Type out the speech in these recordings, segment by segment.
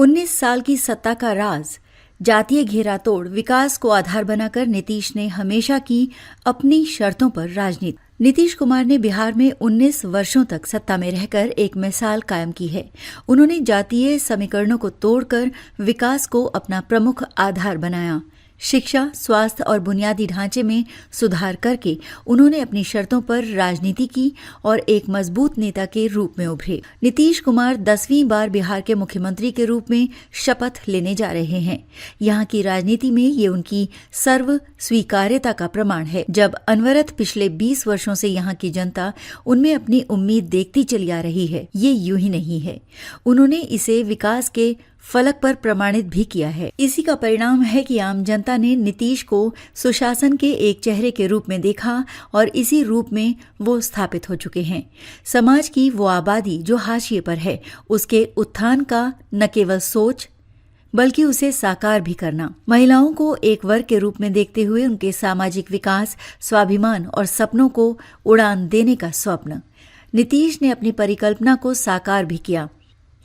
19 साल की सत्ता का राज, जातीय घेरातोड़ विकास को आधार बनाकर नीतीश ने हमेशा की अपनी शर्तों पर राजनीति। नीतीश कुमार ने बिहार में 19 वर्षों तक सत्ता में रहकर एक मिसाल कायम की है। उन्होंने जातीय समीकरणों को तोड़कर विकास को अपना प्रमुख आधार बनाया। शिक्षा, स्वास्थ्य और बुनियादी ढांचे में सुधार करके उन्होंने अपनी शर्तों पर राजनीति की और एक मजबूत नेता के रूप में उभरे। नीतीश कुमार 10वीं बार बिहार के मुख्यमंत्री के रूप में शपथ लेने जा रहे हैं। यहाँ की राजनीति में ये उनकी सर्व स्वीकार्यता का प्रमाण है। जब अनवरत पिछले 20 वर्षों से यहाँ की जनता उनमें अपनी उम्मीद देखती चली आ रही है, ये यूं ही नहीं है। उन्होंने इसे विकास के फलक पर प्रमाणित भी किया है। इसी का परिणाम है कि आम जनता ने नीतीश को सुशासन के एक चेहरे के रूप में देखा और इसी रूप में वो स्थापित हो चुके हैं। समाज की वो आबादी जो हाशिए पर है, उसके उत्थान का न केवल सोच बल्कि उसे साकार भी करना। महिलाओं को एक वर्ग के रूप में देखते हुए उनके सामाजिक विकास, स्वाभिमान और सपनों को उड़ान देने का स्वप्न नीतीश ने अपनी परिकल्पना को साकार भी किया।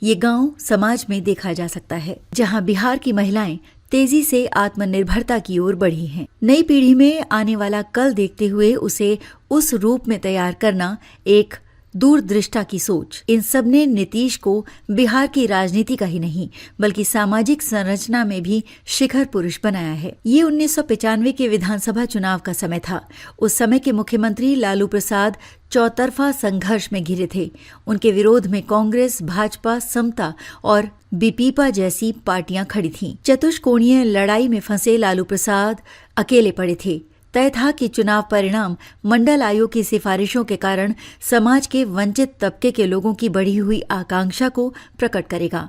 ये गांव समाज में देखा जा सकता है, जहां बिहार की महिलाएं तेजी से आत्मनिर्भरता की ओर बढ़ी हैं। नई पीढ़ी में आने वाला कल देखते हुए उसे उस रूप में तैयार करना एक दूरदृष्टा की सोच। इन सब ने नीतीश को बिहार की राजनीति का ही नहीं बल्कि सामाजिक संरचना में भी शिखर पुरुष बनाया है। ये 1995 के विधानसभा चुनाव का समय था। उस समय के मुख्यमंत्री लालू प्रसाद चौतरफा संघर्ष में घिरे थे। उनके विरोध में कांग्रेस, भाजपा, समता और बीपीपा जैसी पार्टियां खड़ी थीं। चतुष्कोणीय लड़ाई में फंसे लालू प्रसाद अकेले पड़े थे। तय था कि चुनाव परिणाम मंडल आयोग की सिफारिशों के कारण समाज के वंचित तबके के लोगों की बढ़ी हुई आकांक्षा को प्रकट करेगा।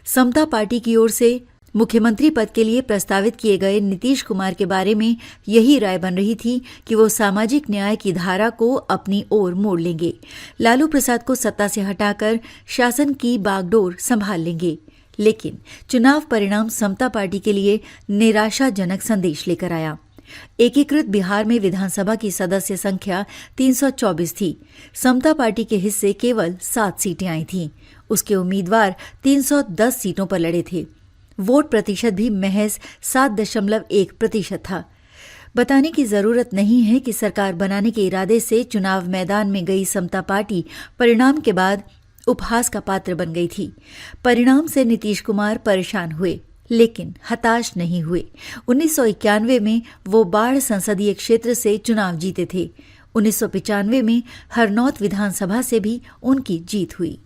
समता पार्टी की ओर से मुख्यमंत्री पद के लिए प्रस्तावित किए गए नीतीश कुमार के बारे में यही राय बन रही थी कि वो सामाजिक न्याय की धारा को अपनी ओर मोड़ लेंगे, लालू प्रसाद को सत्ता से हटाकर शासन की बागडोर संभाल लेंगे। लेकिन चुनाव परिणाम समता पार्टी के लिए निराशाजनक संदेश लेकर आया। एकीकृत बिहार में विधानसभा की सदस्य संख्या 324 थी। समता पार्टी के हिस्से केवल 7 सीटें आई थीं। उसके उम्मीदवार 310 सीटों पर लड़े थे। वोट प्रतिशत भी महज 7.1% था। बताने की जरूरत नहीं है कि सरकार बनाने के इरादे से चुनाव मैदान में गई समता पार्टी परिणाम के बाद उपहास का पात्र बन गई थी। परिणाम से नीतीश कुमार परेशान हुए, लेकिन हताश नहीं हुए। 1991 में वो बाढ़ संसदीय क्षेत्र से चुनाव जीते थे। 1995 में हरनौत विधानसभा से भी उनकी जीत हुई।